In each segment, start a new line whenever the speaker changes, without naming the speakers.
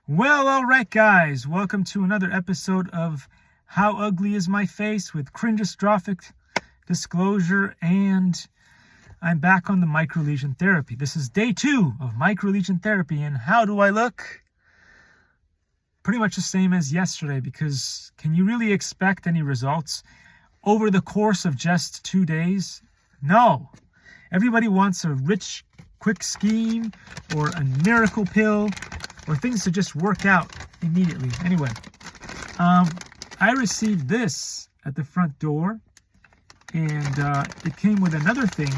Well, all right, guys. Welcome to another episode of How Ugly Is My Face with cringeostrophic disclosure, and I'm back on the microlesion therapy. This is day 2 of microlesion therapy, and how do I look? Pretty much the same as yesterday, because can you really expect any results over the course of just 2 days? No. Everybody wants a rich, quick scheme or a miracle pill, or things to just work out immediately. Anyway, I received this at the front door, and it came with another thing,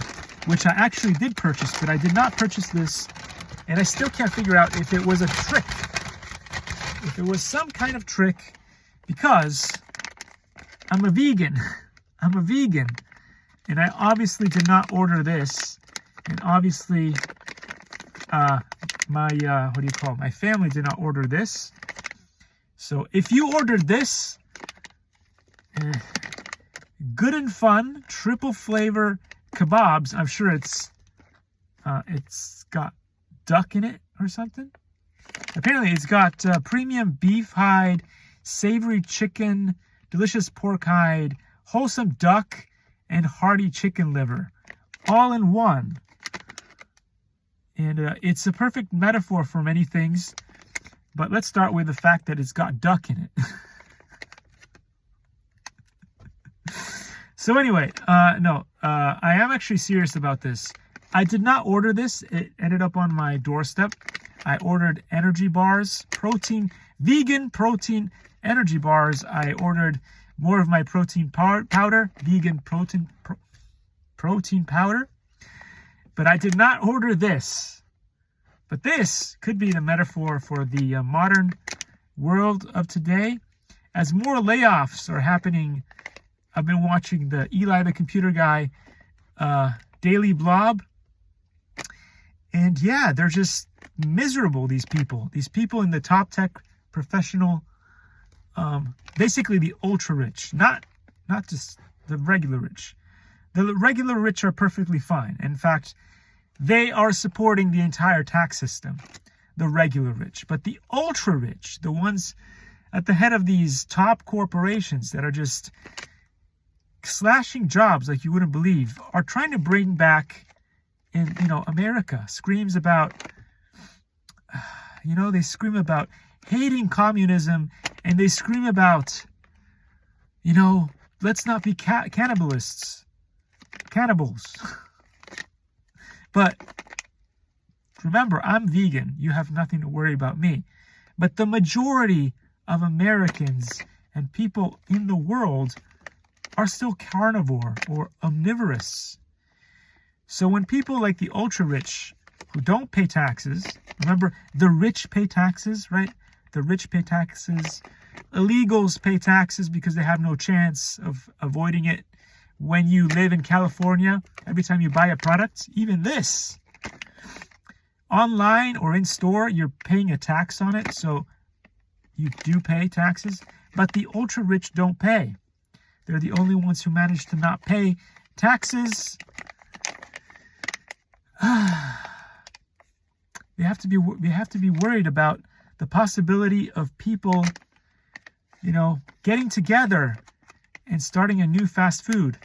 which I actually did purchase, but I did not purchase this, and I still can't figure out if it was a trick, if it was some kind of trick, because I'm a vegan. I'm a vegan, and I obviously did not order this, and obviously, my family did not order this. So if you ordered this, good and fun triple flavor kebabs, I'm sure it's got duck in it or something. Apparently it's got premium beef hide, savory chicken, delicious pork hide, wholesome duck, and hearty chicken liver, all in one. And it's a perfect metaphor for many things. But let's start with the fact that it's got duck in it. So anyway, I am actually serious about this. I did not order this. It ended up on my doorstep. I ordered energy bars, vegan protein energy bars. I ordered more of my protein powder, vegan protein powder. But I did not order this. But this could be the metaphor for the modern world of today. As more layoffs are happening, I've been watching the Eli the Computer Guy Daily Blob. And yeah, they're just miserable, these people. These people in the top tech professional, basically the ultra rich, not just the regular rich. The regular rich are perfectly fine. In fact, they are supporting the entire tax system, the regular rich. But the ultra rich, the ones at the head of these top corporations that are just slashing jobs like you wouldn't believe, are trying to bring back in, America. Screams about, they scream about hating communism, and they scream about, let's not be cannibals. But remember, I'm vegan. You have nothing to worry about me. But the majority of Americans and people in the world are still carnivore or omnivorous. So when people like the ultra rich who don't pay taxes, remember, the rich pay taxes, right? The rich pay taxes. Illegals pay taxes because they have no chance of avoiding it. When you live in California, every time you buy a product, even this, online or in store, you're paying a tax on it. So you do pay taxes, but the ultra rich don't pay. They're the only ones who manage to not pay taxes. We have to be worried about the possibility of people, getting together and starting a new fast food.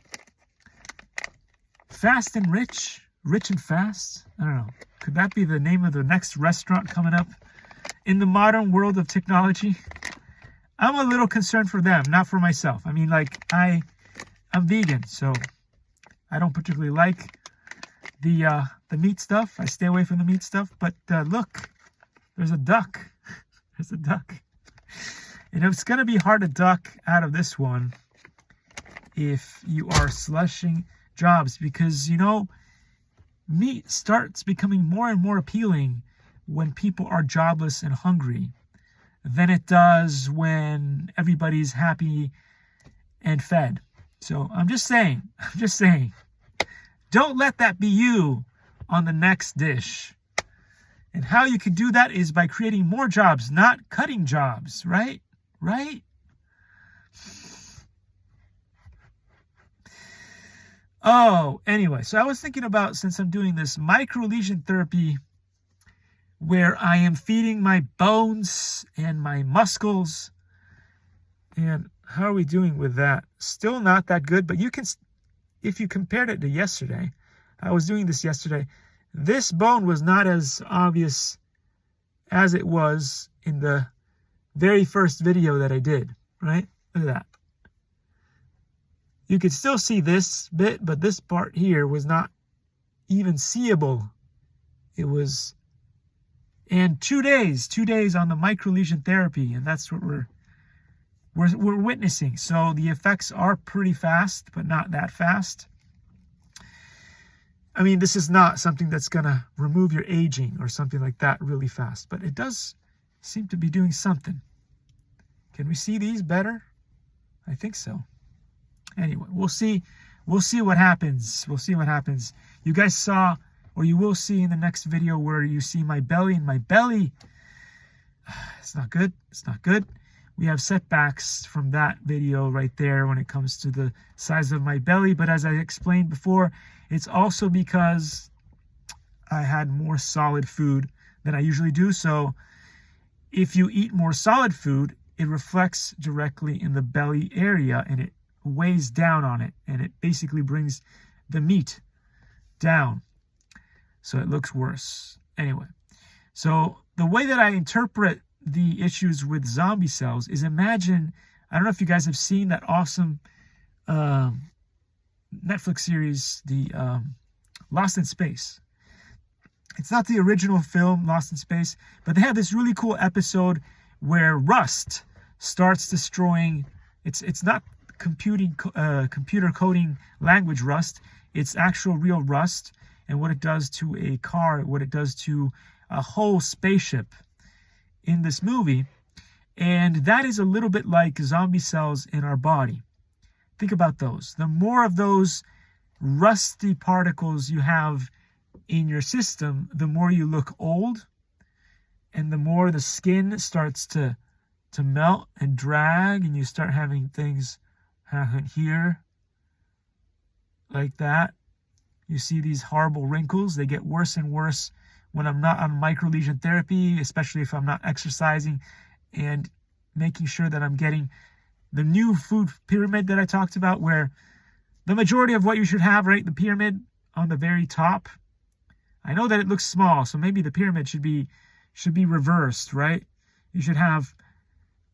Fast and rich, rich and fast. I don't know. Could that be the name of the next restaurant coming up in the modern world of technology? I'm a little concerned for them, not for myself. I mean, I'm vegan, so I don't particularly like the meat stuff. I stay away from the meat stuff. But look, there's a duck. There's a duck. And it's going to be hard to duck out of this one if you are slushing jobs, because, meat starts becoming more and more appealing when people are jobless and hungry than it does when everybody's happy and fed. So I'm just saying, don't let that be you on the next dish. And how you can do that is by creating more jobs, not cutting jobs, right? Right? Oh, anyway, so I was thinking about, since I'm doing this microlesion therapy where I am feeding my bones and my muscles. And how are we doing with that? Still not that good, but you can, if you compared it to yesterday, I was doing this yesterday, this bone was not as obvious as it was in the very first video that I did, right? Look at that. You could still see this bit, but this part here was not even seeable. It was, and 2 days on the microlesion therapy, and that's what we're witnessing. So the effects are pretty fast, but not that fast. I mean, this is not something that's gonna remove your aging or something like that really fast, but it does seem to be doing something. Can we see these better? I think so. Anyway, we'll see what happens. We'll see what happens. You guys saw, or you will see in the next video, where you see my belly, and my belly, it's not good. It's not good. We have setbacks from that video right there when it comes to the size of my belly. But as I explained before, it's also because I had more solid food than I usually do. So if you eat more solid food, it reflects directly in the belly area, and it weighs down on it, and it basically brings the meat down, so it looks worse. Anyway, so the way that I interpret the issues with zombie cells is, imagine, I don't know if you guys have seen that awesome Netflix series, the Lost in Space. It's not the original film Lost in Space, but they have this really cool episode where rust starts destroying, it's not computer coding language rust, it's actual real rust, and what it does to a car, what it does to a whole spaceship in this movie. And that is a little bit like zombie cells in our body. Think about those. The more of those rusty particles you have in your system, the more you look old, and the more the skin starts to melt and drag, and you start having things happen here like that. You see these horrible wrinkles. They get worse and worse when I'm not on microlesion therapy, especially if I'm not exercising and making sure that I'm getting the new food pyramid that I talked about, where the majority of what you should have, right, the pyramid on the very top. I know that it looks small, so maybe the pyramid should be reversed, right? You should have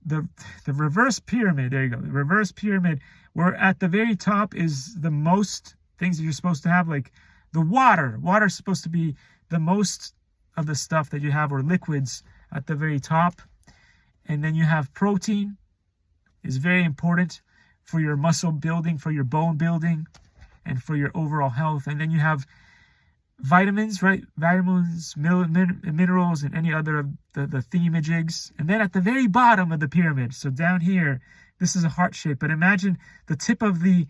the reverse pyramid. There you go. The reverse pyramid, where at the very top is the most things that you're supposed to have, like the water. Water is supposed to be the most of the stuff that you have, or liquids, at the very top. And then you have protein, is very important for your muscle building, for your bone building, and for your overall health. And then you have vitamins, right? Vitamins, minerals, and any other of the thingamajigs. And then at the very bottom of the pyramid, so down here, this is a heart shape, but imagine the tip of the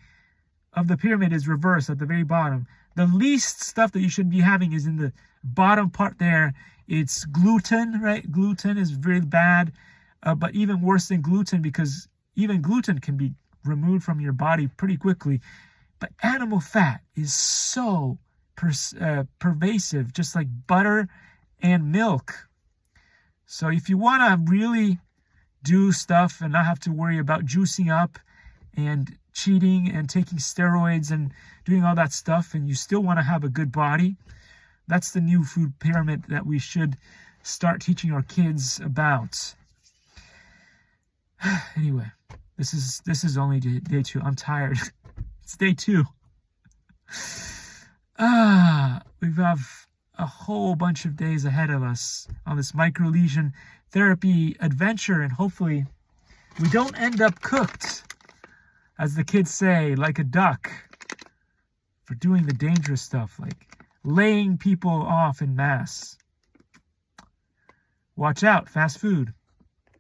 pyramid is reversed at the very bottom. The least stuff that you should be having is in the bottom part there. It's gluten, right? Gluten is very bad, but even worse than gluten, because even gluten can be removed from your body pretty quickly. But animal fat is so pervasive, just like butter and milk. So if you want to really do stuff and not have to worry about juicing up and cheating and taking steroids and doing all that stuff, and you still want to have a good body, that's the new food pyramid that we should start teaching our kids about. Anyway, this is only day 2. I'm tired. It's day 2. We have a whole bunch of days ahead of us on this microlesion therapy adventure, and hopefully we don't end up cooked, as the kids say, like a duck, for doing the dangerous stuff, like laying people off in mass. Watch out, fast food.